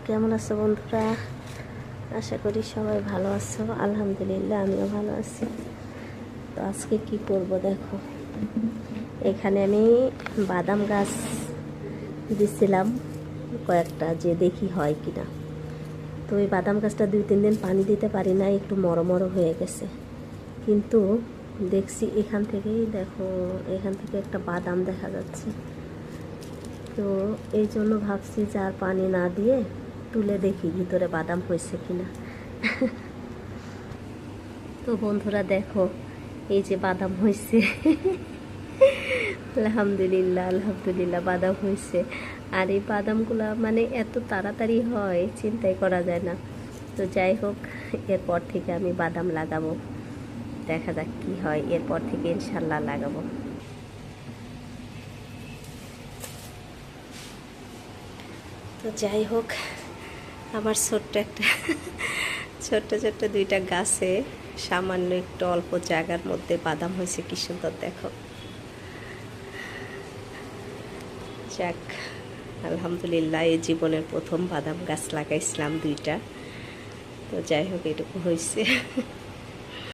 কেমন আছো বন্ধুরা? আশা করি সবাই ভালো আছো। আলহামদুলিল্লাহ আমিও ভালো আছি। তো আজকে কি করব দেখো, এখানে আমি বাদাম গাছ দিছিলাম কয়েকটা, যে দেখি হয় কিনা। তো ওই বাদাম গাছটা 2-3 দিন পানি দিতে পারি না, একটু মরো হয়ে গেছে। কিন্তু দেখছি এখান থেকেই দেখো, এখান থেকে একটা বাদাম দেখা যাচ্ছে। তো এই জন্য ভাবছি যে আর পানি না দিয়ে তুলে দেখি ভিতরে বাদাম হয়েছে কিনা। তো বন্ধুরা দেখো, এই যে বাদাম হয়েছে। আলহামদুলিল্লাহ আলহামদুলিল্লাহ বাদাম হয়েছে। আর এই বাদামগুলো মানে এত তাড়াতাড়ি হয় চিন্তাই করা যায় না। তো যাই হোক, এরপর থেকে আমি বাদাম লাগাবো, দেখা যাক কি হয়। এরপর থেকে ইনশাল্লাহ লাগাবো। তো যাই হোক, আমার ছোট্ট একটা ছোট্ট ছোট্ট 2টা গাছে সামান্য একটু অল্প জায়গার মধ্যে বাদাম হয়েছে, কি সুন্দর দেখো। যাক, আলহামদুলিল্লাহ এই জীবনের প্রথম বাদাম গাছ লাগাইছিলাম 2টা। তো যাই হোক, এটুকু হয়েছে।